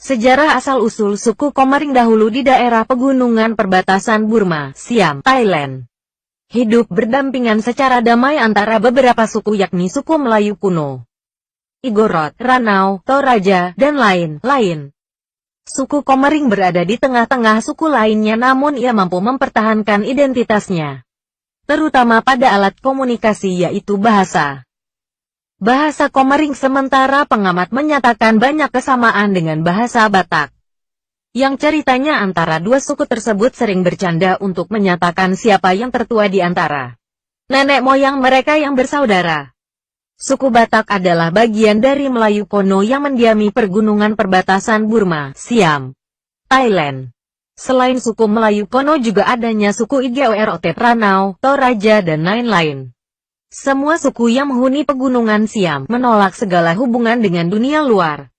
Sejarah asal-usul suku Komering dahulu di daerah pegunungan perbatasan Burma, Siam, Thailand. Hidup berdampingan secara damai antara beberapa suku yakni suku Melayu kuno, Igorot, Ranau, Toraja, dan lain-lain. Suku Komering berada di tengah-tengah suku lainnya namun ia mampu mempertahankan identitasnya, terutama pada alat komunikasi yaitu bahasa. Bahasa Komering sementara pengamat menyatakan banyak kesamaan dengan bahasa Batak, yang ceritanya antara dua suku tersebut sering bercanda untuk menyatakan siapa yang tertua di antara nenek moyang mereka yang bersaudara. Suku Batak adalah bagian dari Melayu kuno yang mendiami pergunungan perbatasan Burma, Siam, Thailand. Selain suku Melayu kuno juga adanya suku Igorot, Ranau, Toraja dan lain-lain. Semua suku yang menghuni pegunungan Siam menolak segala hubungan dengan dunia luar.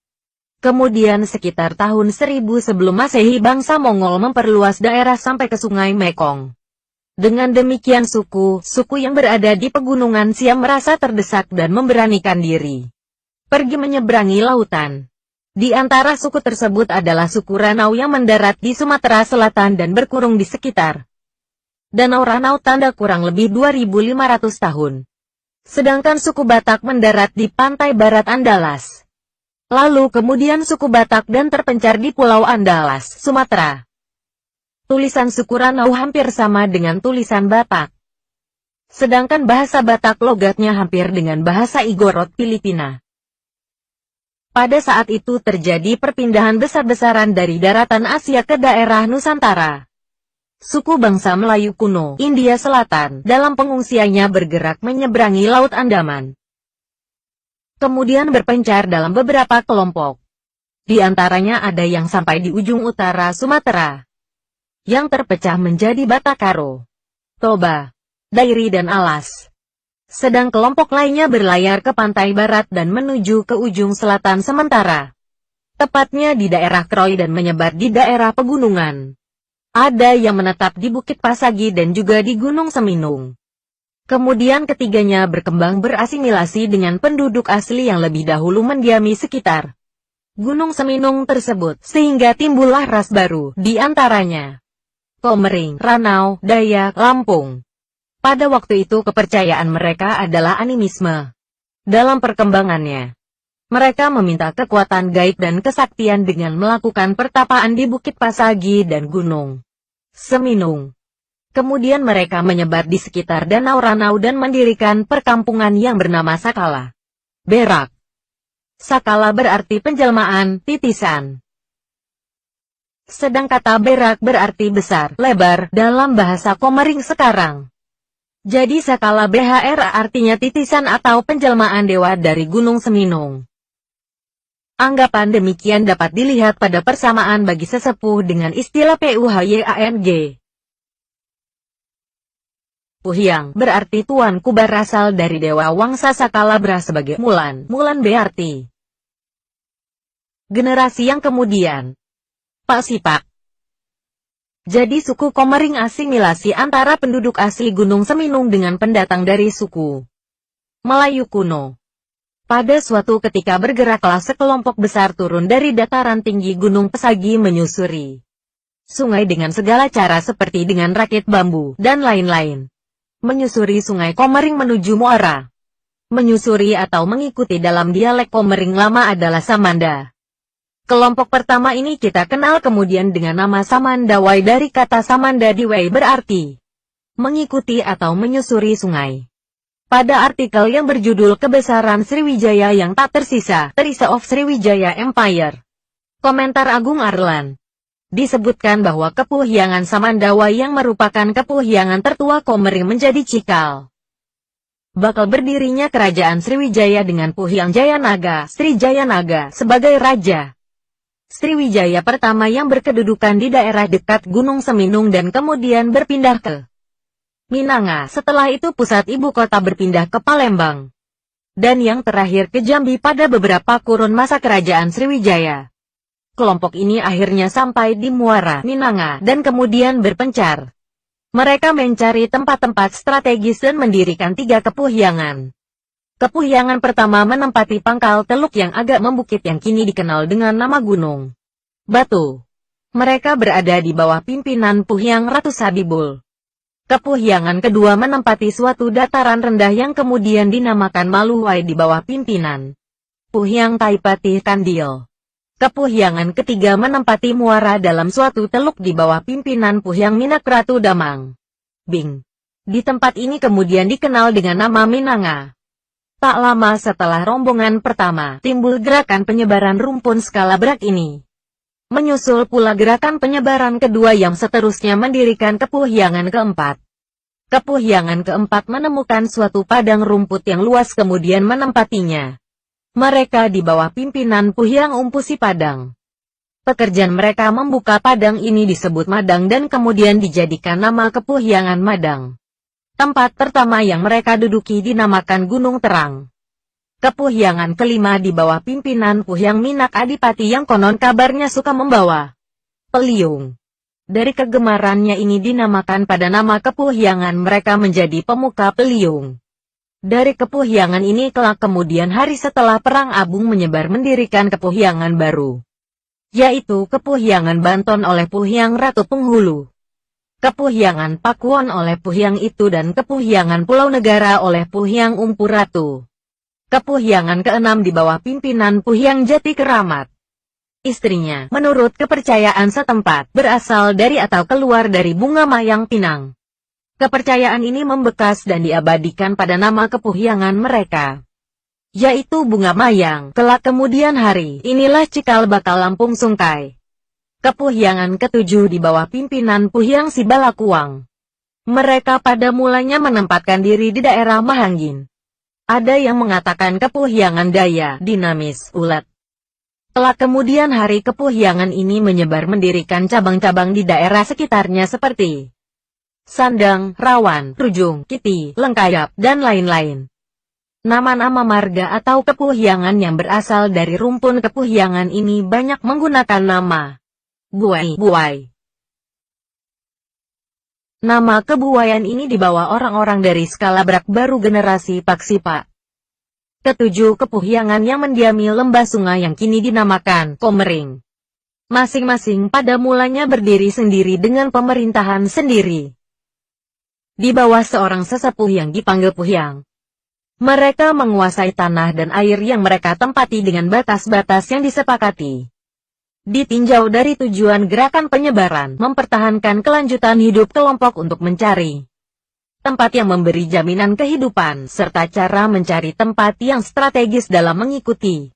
Kemudian sekitar tahun 1000 sebelum Masehi bangsa Mongol memperluas daerah sampai ke Sungai Mekong. Dengan demikian suku yang berada di pegunungan Siam merasa terdesak dan memberanikan diri pergi menyeberangi lautan. Di antara suku tersebut adalah suku Ranau yang mendarat di Sumatera Selatan dan berkurung di sekitar Danau Ranau tanda kurang lebih 2500 tahun. Sedangkan suku Batak mendarat di pantai barat Andalas. Lalu kemudian suku Batak dan terpencar di Pulau Andalas, Sumatera. Tulisan suku Ranau hampir sama dengan tulisan Batak. Sedangkan bahasa Batak logatnya hampir dengan bahasa Igorot Filipina. Pada saat itu terjadi perpindahan besar-besaran dari daratan Asia ke daerah Nusantara. Suku bangsa Melayu kuno, India Selatan, dalam pengungsiannya bergerak menyeberangi Laut Andaman. Kemudian berpencar dalam beberapa kelompok. Di antaranya ada yang sampai di ujung utara Sumatera, yang terpecah menjadi Batakaro, Toba, Dairi dan Alas. Sedang kelompok lainnya berlayar ke pantai barat dan menuju ke ujung selatan sementara, tepatnya di daerah Kroy dan menyebar di daerah pegunungan. Ada yang menetap di Bukit Pasagi dan juga di Gunung Seminung. Kemudian ketiganya berkembang berasimilasi dengan penduduk asli yang lebih dahulu mendiami sekitar Gunung Seminung tersebut, sehingga timbullah ras baru, di antaranya Komering, Ranau, Dayak, Lampung. Pada waktu itu kepercayaan mereka adalah animisme. Dalam perkembangannya, mereka meminta kekuatan gaib dan kesaktian dengan melakukan pertapaan di Bukit Pasagi dan Gunung Seminung. Kemudian mereka menyebar di sekitar Danau Ranau dan mendirikan perkampungan yang bernama Sakala Berak. Sakala berarti penjelmaan, titisan. Sedang kata Berak berarti besar, lebar, dalam bahasa Komering sekarang. Jadi Sakala BHR artinya titisan atau penjelmaan dewa dari Gunung Seminung. Anggapan demikian dapat dilihat pada persamaan bagi sesepuh dengan istilah PUHYANG. Puhyang berarti tuanku berasal dari dewa Wangsa Sakala sebagai Mulan. Mulan berarti generasi yang kemudian Pak Sipak. Jadi suku Komering asimilasi antara penduduk asli Gunung Seminung dengan pendatang dari suku Melayu kuno. Pada suatu ketika bergeraklah sekelompok besar turun dari dataran tinggi Gunung Pasagi menyusuri sungai dengan segala cara seperti dengan rakit bambu dan lain-lain. Menyusuri sungai Komering menuju muara. Menyusuri atau mengikuti dalam dialek Komering lama adalah Samanda. Kelompok pertama ini kita kenal kemudian dengan nama Samandawai dari kata Samandadiwai berarti mengikuti atau menyusuri sungai. Pada artikel yang berjudul Kebesaran Sriwijaya yang tak tersisa, Terisa of Sriwijaya Empire, komentar Agung Arlan, disebutkan bahwa kepuhyangan Samandawai yang merupakan kepuhyangan tertua Komering menjadi cikal bakal berdirinya kerajaan Sriwijaya dengan Puhyang Jayanaga, Sri Jayanaga, sebagai raja Sriwijaya pertama yang berkedudukan di daerah dekat Gunung Seminung dan kemudian berpindah ke Minanga, setelah itu pusat ibu kota berpindah ke Palembang, dan yang terakhir ke Jambi pada beberapa kurun masa kerajaan Sriwijaya. Kelompok ini akhirnya sampai di Muara, Minanga, dan kemudian berpencar. Mereka mencari tempat-tempat strategis dan mendirikan 3 kepuhyangan. Kepuhyangan pertama menempati pangkal teluk yang agak membukit yang kini dikenal dengan nama Gunung Batu. Mereka berada di bawah pimpinan Puhyang Ratu Sabibul. Kepuhyangan kedua menempati suatu dataran rendah yang kemudian dinamakan Maluwai di bawah pimpinan Puhyang Taipatih Kandil. Kepuhyangan ketiga menempati muara dalam suatu teluk di bawah pimpinan Puhyang Minak Ratu Damang Bing. Di tempat ini kemudian dikenal dengan nama Minanga. Tak lama setelah rombongan pertama, timbul gerakan penyebaran rumpun skala berat ini. Menyusul pula gerakan penyebaran kedua yang seterusnya mendirikan kepuhyangan keempat. Kepuhyangan keempat menemukan suatu padang rumput yang luas kemudian menempatinya. Mereka di bawah pimpinan Puhyang Umpusi Padang. Pekerjaan mereka membuka padang ini disebut Madang dan kemudian dijadikan nama Kepuhyangan Madang. Tempat pertama yang mereka duduki dinamakan Gunung Terang. Kepuhyangan kelima di bawah pimpinan Puhyang Minak Adipati yang konon kabarnya suka membawa peliung. Dari kegemarannya ini dinamakan pada nama kepuhyangan mereka menjadi pemuka peliung. Dari kepuhyangan ini kelak kemudian hari setelah Perang Abung menyebar mendirikan kepuhyangan baru, yaitu Kepuhyangan Banton oleh Puhyang Ratu Penghulu, Kepuhyangan Pakuwon oleh Puhyang Itu dan Kepuhyangan Pulau Negara oleh Puhyang Umpu Ratu. Kepuhyangan keenam di bawah pimpinan Puhyang Jati Keramat. Istrinya, menurut kepercayaan setempat, berasal dari atau keluar dari bunga mayang pinang. Kepercayaan ini membekas dan diabadikan pada nama kepuhyangan mereka, yaitu bunga mayang. Kelak kemudian hari, inilah cikal bakal Lampung Sungkai. Kepuhyangan ketujuh di bawah pimpinan Puhyang Sibalakuang. Mereka pada mulanya menempatkan diri di daerah Mahanggin. Ada yang mengatakan kepuhyangan daya, dinamis, ulet. Kelak kemudian hari kepuhyangan ini menyebar mendirikan cabang-cabang di daerah sekitarnya seperti Sandang, Rawan, Rujung, Kiti, Lengkayap, dan lain-lain. Nama-nama marga atau kepuhyangan yang berasal dari rumpun kepuhyangan ini banyak menggunakan nama buai. Nama kebuayan ini dibawa orang-orang dari skala berak baru generasi Paksipa. Ketujuh kepuhyangan yang mendiami lembah sungai yang kini dinamakan Komering. Masing-masing pada mulanya berdiri sendiri dengan pemerintahan sendiri. Di bawah seorang sesepuh yang dipanggil Puhyang. Mereka menguasai tanah dan air yang mereka tempati dengan batas-batas yang disepakati. Ditinjau dari tujuan gerakan penyebaran, mempertahankan kelanjutan hidup kelompok untuk mencari tempat yang memberi jaminan kehidupan, serta cara mencari tempat yang strategis dalam mengikuti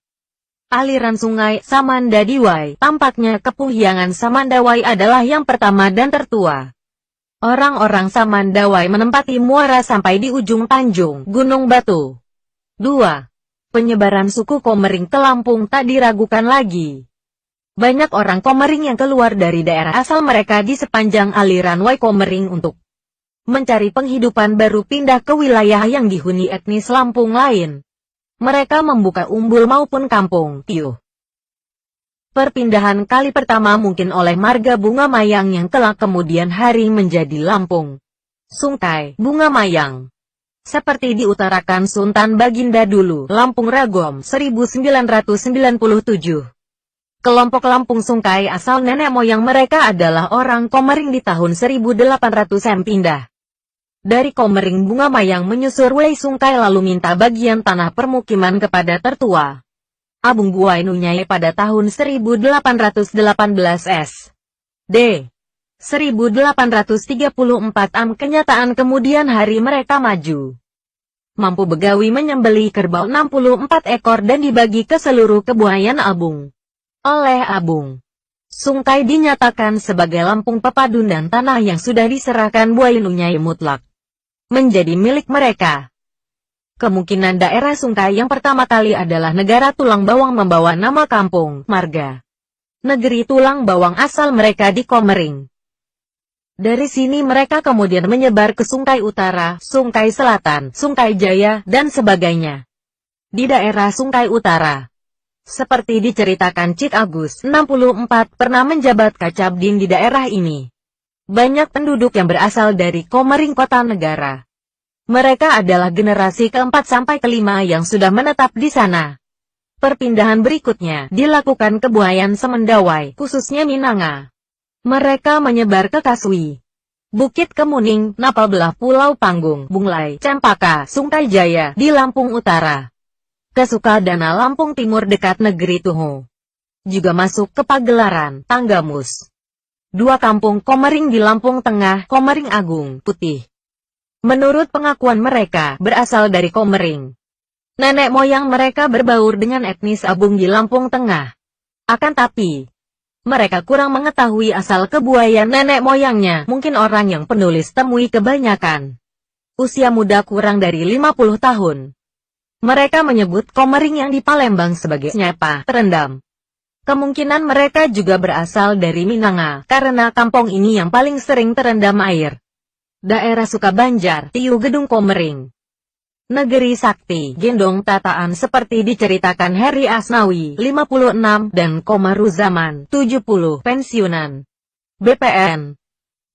aliran sungai Samandadiwai. Tampaknya kepuhyangan Samandawai adalah yang pertama dan tertua. Orang-orang Samandawai menempati muara sampai di ujung Tanjung Gunung Batu. 2. Penyebaran suku Komering ke Lampung tak diragukan lagi. Banyak orang Komering yang keluar dari daerah asal mereka di sepanjang aliran Wai Komering untuk mencari penghidupan baru pindah ke wilayah yang dihuni etnis Lampung lain. Mereka membuka umbul maupun kampung tiuh. Perpindahan kali pertama mungkin oleh marga Bunga Mayang yang kelak kemudian hari menjadi Lampung Sungkai Bunga Mayang. Seperti diutarakan Sultan Baginda dulu, Lampung Ragom 1997. Kelompok Lampung Sungkai asal nenek moyang mereka adalah orang Komering di tahun 1800-an pindah dari Komering Bunga Mayang menyusur Wei Sungkai lalu minta bagian tanah permukiman kepada tertua Abung Buai Nunyai pada tahun 1818 S.D. 1834 kenyataan kemudian hari mereka maju. Mampu Begawi menyembelih kerbau 64 ekor dan dibagi ke seluruh kebuayan Abung. Oleh Abung Sungkai dinyatakan sebagai Lampung Pepadun dan tanah yang sudah diserahkan Buai Nunyai mutlak menjadi milik mereka. Kemungkinan daerah Sungkai yang pertama kali adalah negara Tulang Bawang membawa nama kampung, marga, negeri Tulang Bawang asal mereka di Komering. Dari sini mereka kemudian menyebar ke Sungkai Utara, Sungkai Selatan, Sungkai Jaya, dan sebagainya. Di daerah Sungkai Utara, seperti diceritakan Cik Agus, 64, pernah menjabat Kacabdin di daerah ini. Banyak penduduk yang berasal dari Komering Kota Negara. Mereka adalah generasi keempat sampai kelima yang sudah menetap di sana. Perpindahan berikutnya dilakukan ke Buayan Semendawai, khususnya Minanga. Mereka menyebar ke Kaswi, Bukit Kemuning, Napal belah Pulau Panggung, Bunglai, Cempaka, Sungkai Jaya, di Lampung Utara. Ke Sukadana Lampung Timur dekat negeri Tuho. Juga masuk ke Pagelaran, Tanggamus. 2 kampung Komering di Lampung Tengah, Komering Agung, Putih. Menurut pengakuan mereka, berasal dari Komering. Nenek moyang mereka berbaur dengan etnis Abung di Lampung Tengah. Akan tapi, mereka kurang mengetahui asal kebuayan nenek moyangnya. Mungkin orang yang penulis temui kebanyakan usia muda kurang dari 50 tahun. Mereka menyebut Komering yang di Palembang sebagai Nyepa terendam. Kemungkinan mereka juga berasal dari Minanga, karena kampung ini yang paling sering terendam air. Daerah Sukabanjar, Tiu Gedung Komering. Negeri Sakti, Gendong Tataan seperti diceritakan Heri Asnawi, 56, dan Komaruzaman, 70, pensiunan. BPN.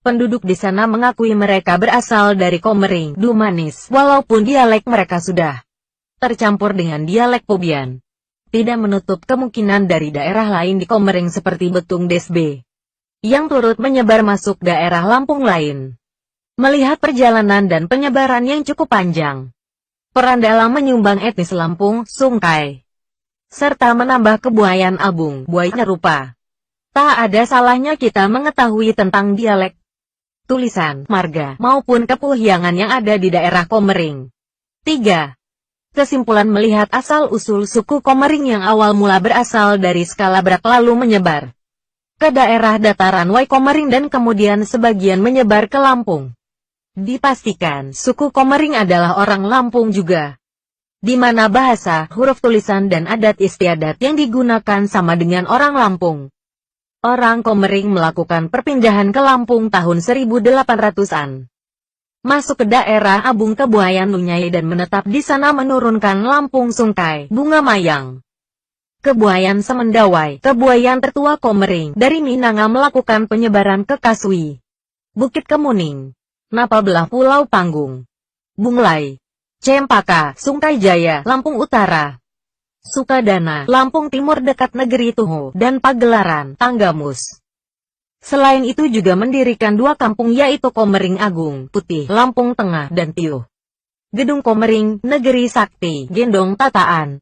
Penduduk di sana mengakui mereka berasal dari Komering, Dumanis, walaupun dialek mereka sudah tercampur dengan dialek Pobian. Tidak menutup kemungkinan dari daerah lain di Komering seperti Betung Desbe, yang turut menyebar masuk daerah Lampung lain. Melihat perjalanan dan penyebaran yang cukup panjang, peran dalam menyumbang etnis Lampung, Sungkai, serta menambah kebuayan Abung, Buai nyerupa. Tak ada salahnya kita mengetahui tentang dialek, tulisan, marga, maupun kepuhyangan yang ada di daerah Komering. 3. Kesimpulan melihat asal-usul suku Komering yang awal mula berasal dari skala Barat lalu menyebar ke daerah dataran Wai Komering dan kemudian sebagian menyebar ke Lampung. Dipastikan suku Komering adalah orang Lampung juga, di mana bahasa, huruf tulisan dan adat istiadat yang digunakan sama dengan orang Lampung. Orang Komering melakukan perpindahan ke Lampung tahun 1800-an. Masuk ke daerah Abung Kebuayan Lunyai dan menetap di sana menurunkan Lampung Sungkai, Bunga Mayang. Kebuayan Semendawai, kebuayan tertua Komering dari Minanga melakukan penyebaran ke Kaswi, Bukit Kemuning, Napal belah Pulau Panggung, Bunglai, Cempaka, Sungkai Jaya, Lampung Utara, Sukadana, Lampung Timur dekat negeri Tuho, dan Pagelaran, Tanggamus. Selain itu juga mendirikan 2 kampung yaitu Komering Agung, Putih, Lampung Tengah, dan Tiu Gedung Komering, Negeri Sakti, Gendong Tataan.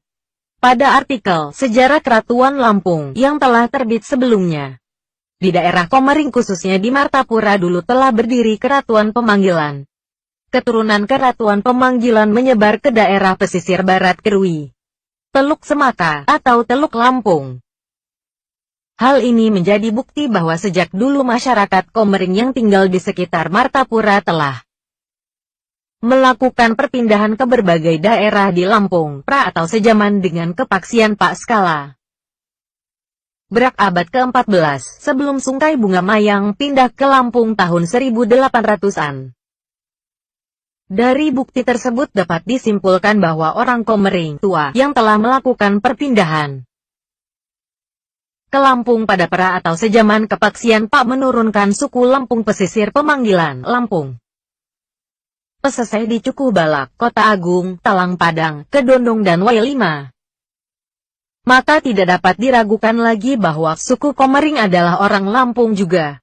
Pada artikel Sejarah Keratuan Lampung yang telah terbit sebelumnya, di daerah Komering khususnya di Martapura dulu telah berdiri Keratuan Pemanggilan. Keturunan Keratuan Pemanggilan menyebar ke daerah pesisir barat Kerui, Teluk Semaka, atau Teluk Lampung. Hal ini menjadi bukti bahwa sejak dulu masyarakat Komering yang tinggal di sekitar Martapura telah melakukan perpindahan ke berbagai daerah di Lampung, atau sejaman dengan kepaksian Pak Skala. Berak abad ke-14, sebelum Sungkai Bunga Mayang pindah ke Lampung tahun 1800-an. Dari bukti tersebut dapat disimpulkan bahwa orang Komering tua yang telah melakukan perpindahan ke Lampung pada atau sejaman kepaksian Pak menurunkan suku Lampung pesisir Pemanggilan, Lampung. Pesesai di Cukuh Balak, Kota Agung, Talang Padang, Kedondong dan Wailima. Maka tidak dapat diragukan lagi bahwa suku Komering adalah orang Lampung juga.